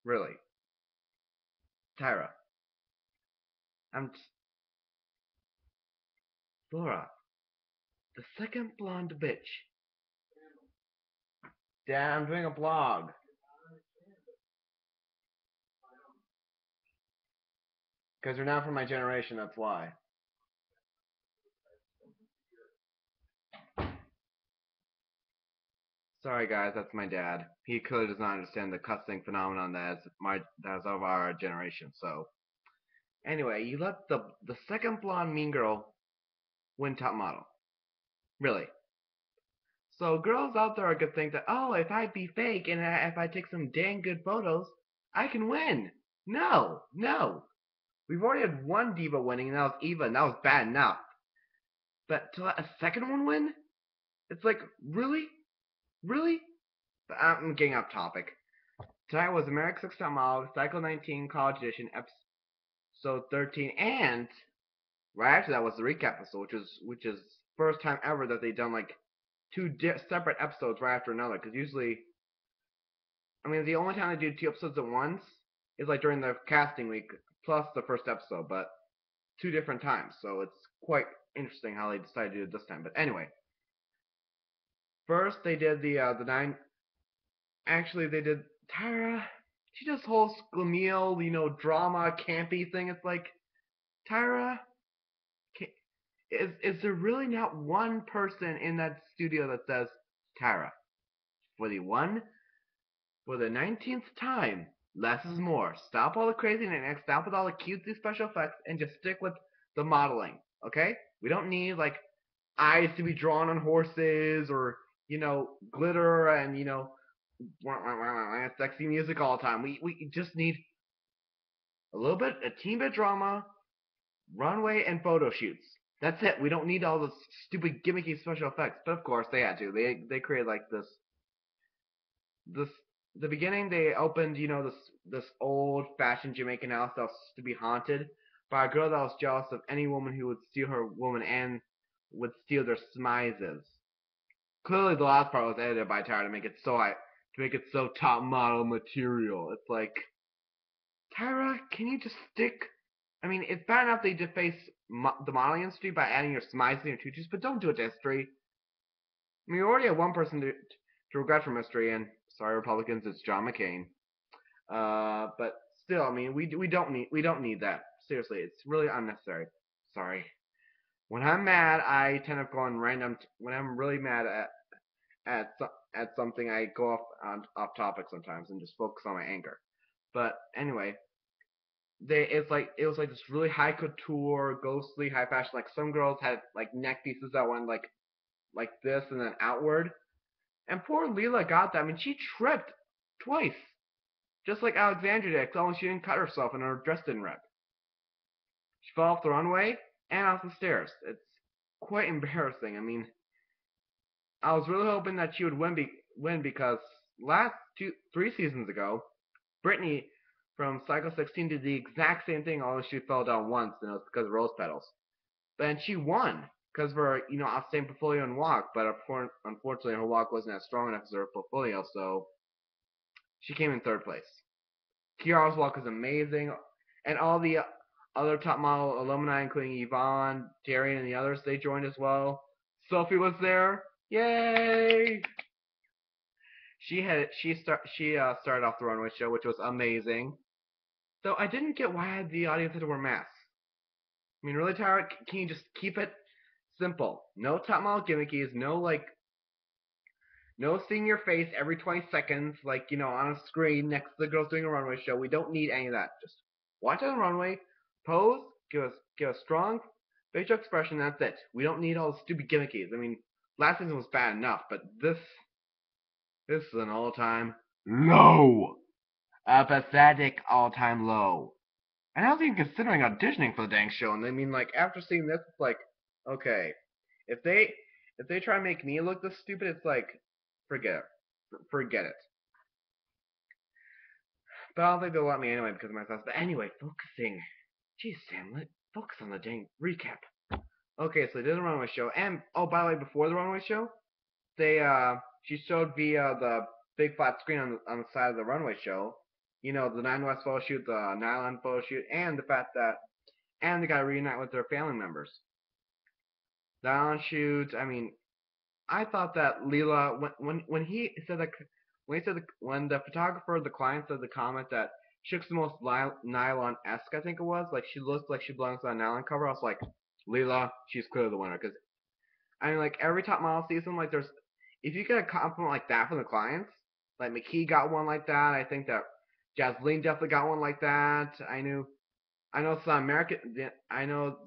Really. Tyra. I'm Laura, the second blonde bitch. Dad, I'm doing a blog. Because you're not from my generation, that's why. Sorry guys, that's my dad. He clearly does not understand the cussing phenomenon that's of our generation. So anyway, you let the second blonde mean girl win top model. Really. So girls out there are gonna think that, oh, if I be fake and if I take some dang good photos, I can win. No, no. We've already had one diva winning, and that was Eva, and that was bad enough. But to let a second one win, it's like, really? Really? But I'm getting off topic. Tonight was America's Next Top Model, Cycle 19 College Edition, episode 13, and right after that was the recap episode, which is first time ever that they've done like two separate episodes right after another. Because usually, I mean, the only time they do two episodes at once is like during the casting week plus the first episode, but two different times. So it's quite interesting how they decided to do it this time. But anyway, first they did the nine. Actually, they did Tyra. She does whole schlemiel, drama, campy thing. It's like, Tyra, is there really not one person in that studio that says, Tyra, for the 19th time, less is more. Stop all the crazy and stop with all the cutesy special effects and just stick with the modeling, okay? We don't need like eyes to be drawn on horses or glitter and sexy music all the time. We just need a teeny bit drama, runway, and photo shoots. That's it. We don't need all the stupid gimmicky special effects. But of course they had to. They created like this the beginning they opened this old fashioned Jamaican house that was to be haunted by a girl that was jealous of any woman who would steal her woman and would steal their smizes. Clearly the last part was edited by Tyra to make it so top model material. It's like, Tyra, can you just stick? I mean, it's bad enough they deface the modeling industry by adding your smiles and your tutus, but don't do it to history. I mean, we already have one person to regret from history, and sorry, Republicans, it's John McCain. But still, I mean, we don't need that. Seriously, it's really unnecessary. Sorry. When I'm mad, I tend to go on random. When I'm really mad at at something, I go off topic sometimes and just focus on my anger. But anyway, it was like this really high couture, ghostly, high fashion. Like some girls had like neck pieces that went like this and then outward. And poor Leela got that. I mean, she tripped twice, just like Alexandria did. Only she didn't cut herself and her dress didn't rip. She fell off the runway and off the stairs. It's quite embarrassing. I mean, I was really hoping that she would win because last 3 seasons ago, Brittany from Cycle 16 did the exact same thing, although she fell down once, and it was because of rose petals. But she won because of her, outstanding portfolio and walk. But unfortunately, her walk wasn't as strong enough as her portfolio, so she came in third place. Kiara's walk was amazing, and all the other top model alumni, including Yvonne, Darian, and the others, they joined as well. Sophie was there. Yay! She started off the runway show, which was amazing. Though I didn't get why the audience had to wear masks. I mean, really, Tyra, can you just keep it simple? No top model gimmickies, no seeing your face every 20 seconds, like, on a screen next to the girls doing a runway show. We don't need any of that. Just watch on the runway, pose, give a strong facial expression, that's it. We don't need all the stupid gimmickies. I mean, last season was bad enough, but this is an all-time low. A pathetic all-time low. And I was even considering auditioning for the dang show, and I mean, like, after seeing this, it's like, okay, if they try to make me look this stupid, it's like, forget it. But I don't think they'll let me anyway because of my thoughts. But anyway, focusing. Jeez, Sam, focus on the dang recap. Okay, so they did the runway show, and oh, by the way, before the runway show, she showed via the big flat screen on the side of the runway show You know, the Nine West photo shoot, the Nylon photo shoot, and the fact that and they got to reunite with their family members. The Nylon shoot. I mean, I thought that Leela when he said that when the photographer, the client said the comment that she looks the most nylon-esque, I think it was, like she looks like she belongs on a nylon cover. I was like, Leela, she's clearly the winner, because I mean, like every top model season, like there's if you get a compliment like that from the clients, like McKee got one like that. I think that Jasleen definitely got one like that. I know some American. I know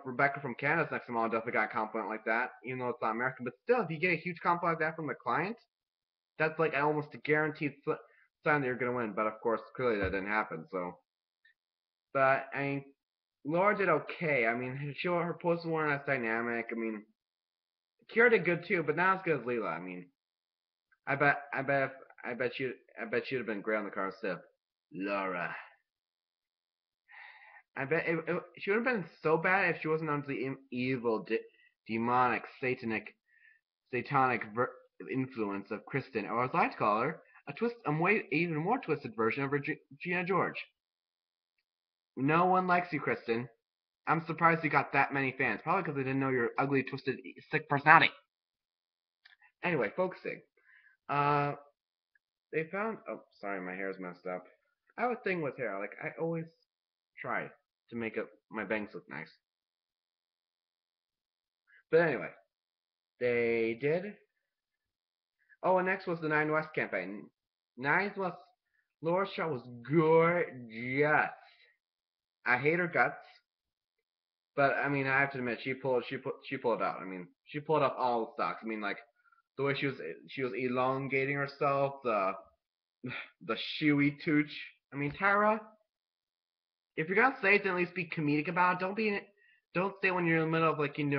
Rebecca from Canada's next to model definitely got a compliment like that, even though it's not American. But still, if you get a huge compliment like that from the client, that's like almost a guaranteed sign that you're gonna win. But of course, clearly that didn't happen. So, but I mean, Laura did okay. I mean, her post was more dynamic. I mean, Kira did good too, but not as good as Leela. I mean, I bet she'd have been great on the car stiff. Laura. I bet she would have been so bad if she wasn't under the evil, demonic, satanic influence of Kristen, or as I like to call her, even more twisted version of Regina George. No one likes you, Kristen. I'm surprised you got that many fans. Probably because they didn't know your ugly, twisted, sick personality. Anyway, focusing. Uh, they found. Oh, sorry, my hair's messed up. I have a thing with hair. Like I always try to make my bangs look nice. But anyway, they did. Oh, and next was the Nine West campaign. Nine West. Laura's shot was gorgeous. I hate her guts, but I mean, I have to admit, she pulled it out. I mean, she pulled off all the stocks. I mean, like the way she was elongating herself, the shoey tooch. I mean, Tara, if you're gonna say it, then at least be comedic about it. Don't say when you're in the middle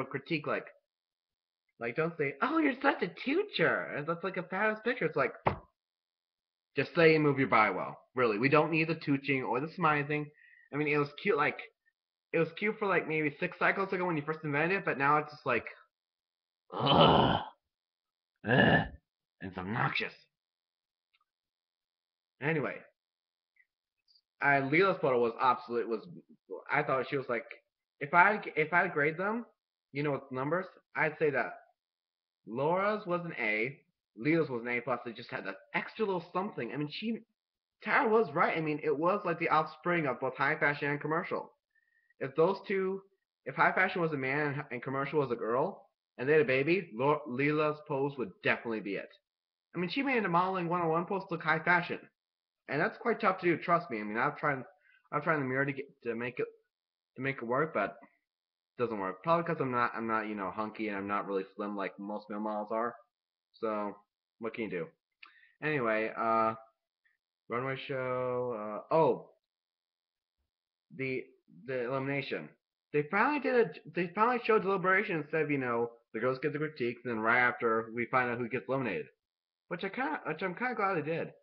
of critique like don't say, oh, you're such a toocher, and that's like a fattest picture. It's like just say and move your body well. Really, we don't need the tooching or the smizing. I mean, it was cute for like maybe 6 cycles ago when you first invented it, but now it's just like, ugh, ugh, it's obnoxious. Anyway, Leela's photo was absolute. I thought she was like, if I grade them, you know, with numbers, I'd say that Laura's was an A, Leela's was an A plus. It just had that extra little something. I mean, Tara was right. I mean, it was like the offspring of both high fashion and commercial. If those two, if high fashion was a man and commercial was a girl, and they had a baby, Leela's pose would definitely be it. I mean, she made a modeling 101 pose look high fashion, and that's quite tough to do. Trust me. I mean, I've tried in the mirror to make it work, but it doesn't work. Probably because I'm not hunky and I'm not really slim like most male models are. So what can you do? Anyway, runway show. Oh, the elimination. They finally showed deliberation instead of the girls get the critiques, and then right after we find out who gets eliminated, which I'm kind of glad they did.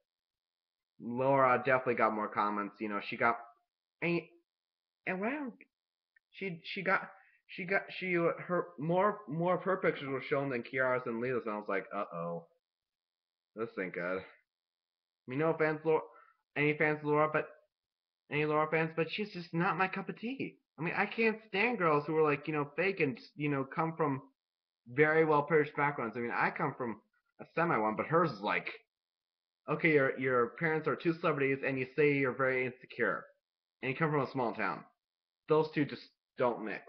Laura definitely got more comments. You know, she got and and wow, she her more of her pictures were shown than Kiara's and Leela's, and I was like, this ain't good. I mean, no offense, Laura, any Laura fans, but she's just not my cup of tea. I mean, I can't stand girls who are like, fake and, come from very well privileged backgrounds. I mean, I come from a semi one, but hers is like, okay, your parents are two celebrities and you say you're very insecure and you come from a small town. Those two just don't mix.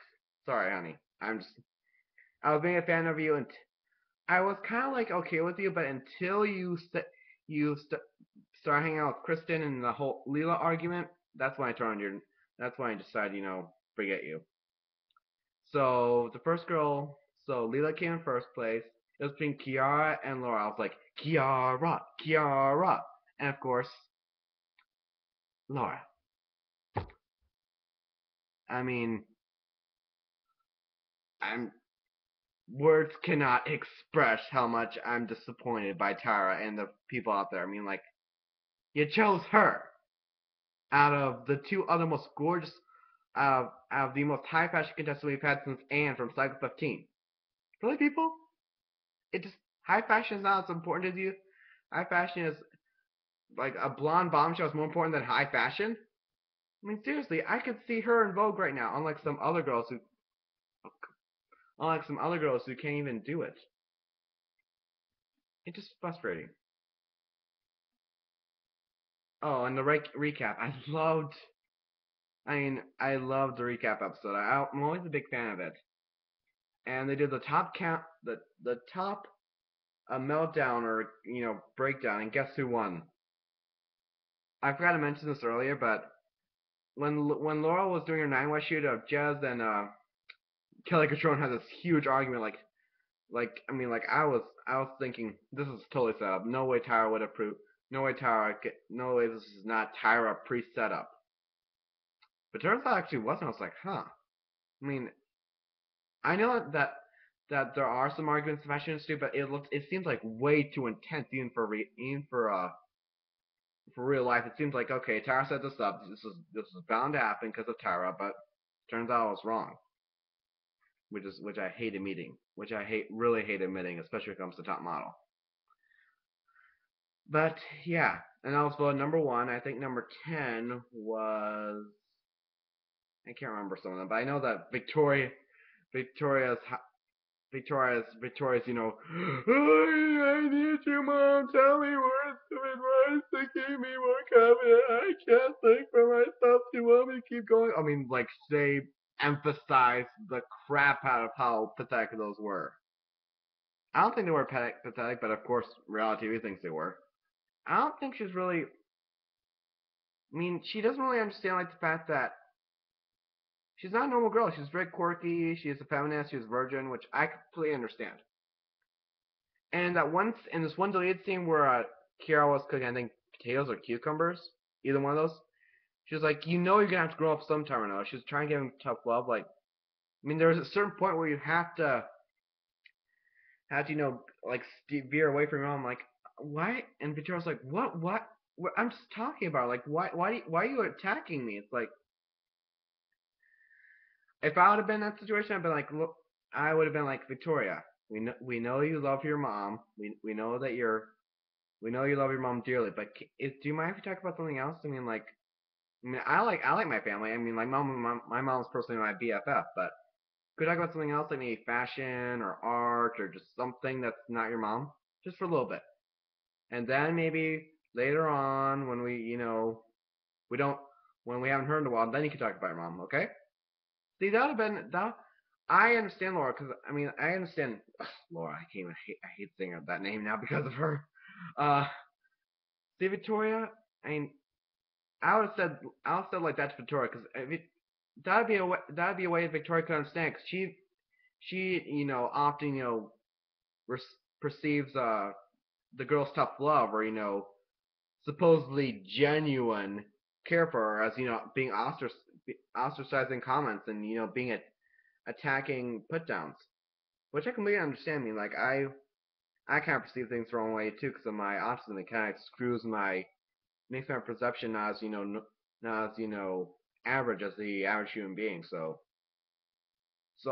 Sorry, honey. I was being a fan of you, and I was kind of like okay with you, but until start hanging out with Kristen and the whole Leela argument, that's when I turned on you. That's when I decided, forget you. So the first girl, so Leela came in first place. It was between Kiara and Laura. I was like, Kiara, and of course, Laura. I mean, words cannot express how much I'm disappointed by Tara and the people out there. I mean, like, you chose her out of the two other most gorgeous, out of the most high fashion contestants we've had since Anne from Cycle 15. Really, people? High fashion is not as important as you. High fashion is like a blonde bombshell is more important than high fashion. I mean, seriously, I could see her in Vogue right now, unlike some other girls who can't even do it. It's just frustrating. Oh, and the recap, I loved the recap episode. I'm always a big fan of it. And they did the top count, the top meltdown or breakdown, and guess who won? I forgot to mention this earlier, but when Laurel was doing her 9-way shoot of Jez and Kelly Catrone had this huge argument, I was thinking this is totally set up. No way Tyra would approve. No way No way this is not Tyra pre-setup. But turns out it actually wasn't. I was like, huh. I mean, I know that there are some arguments the fashion industry, but it seems like way too intense even for real life. It seems like okay, Tyra set this up. This is bound to happen because of Tyra, but turns out I was wrong. Which I hate admitting. Which I really hate admitting, especially when it comes to top model. But yeah, and I was voted number 1. I think number 10 was I can't remember some of them, but I know that Victoria's I need you, Mom. Tell me words of advice to keep me more confident. I can't think for myself. Do you want me to keep going? I mean, like, they emphasize the crap out of how pathetic those were. I don't think they were pathetic, but of course, reality TV thinks they were. I don't think she's really. I mean, she doesn't really understand, like, the fact that she's not a normal girl. She's very quirky. She's a feminist. She's a virgin, which I completely understand. And in this one deleted scene where Kiara was cooking, I think, potatoes or cucumbers, either one of those, she was like, you're gonna have to grow up sometime or another. She was trying to give him tough love. Like, I mean, there's a certain point where you have to, like, veer away from your mom. Like, why? And Victoria's like, what? I'm just talking about, like, why are you attacking me? It's like, if I would have been in that situation, I'd been like, look, I would have been like, Victoria, we know you love your mom. We know that we know you love your mom dearly, but do you mind if we talk about something else? I like my family. I mean, my mom's personally my BFF, but could we talk about something else, like maybe fashion or art or just something that's not your mom, just for a little bit, and then maybe later on when we don't when we haven't heard in a while, then you can talk about your mom, okay? See, that would have been that. I understand Laura because I understand Laura. I hate saying that name now because of her. Uh, see, Victoria. I mean, I would have said like that to Victoria because that'd be a way Victoria could understand because she often perceives the girl's tough love or supposedly genuine care for her as being ostracizing comments and being attacking put downs, which I completely understand. I mean, like I kind of perceive things the wrong way too because of my autism. It kind of makes my perception not as average as the average human being. So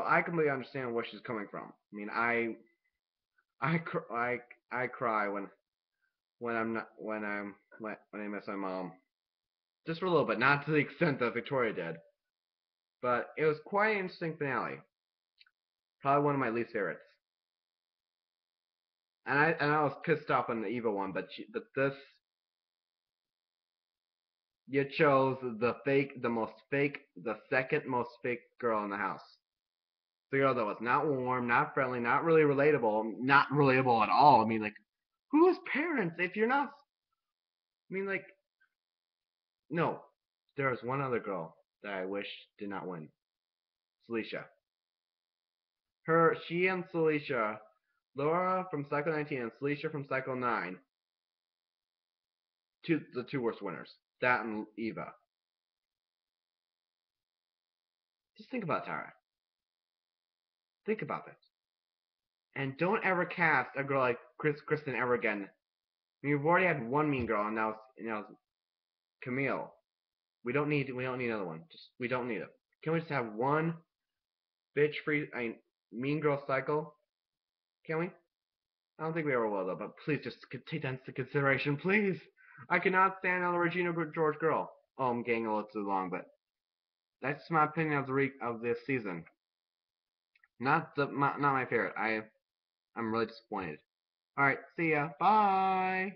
I completely understand where she's coming from. I mean, I cry when I miss my mom, just for a little bit, not to the extent that Victoria did. But it was quite an interesting finale. Probably one of my least favorites. And I was pissed off on the Eva one, but this you chose the second most fake girl in the house. The girl that was not warm, not friendly, not really relatable, not relatable at all. I mean, like, who's parents if you're not? I mean, like, no. There was one other girl that I wish did not win. Celicia. She and Celicia, Laura from Cycle 19 and Celicia from Cycle 9, the two worst winners. That and Eva. Just think about Tara. Think about it. And don't ever cast a girl like Kristen ever again. I mean, we've already had one mean girl, and now it's Camille. We don't need another one. We don't need it. Can we just have one mean girl cycle? Can we? I don't think we ever will though. But please just take that into consideration, please. I cannot stand on the Regina George girl. Oh, I'm getting a little too long, but that's my opinion of this season. Not my favorite. I'm really disappointed. All right, see ya. Bye.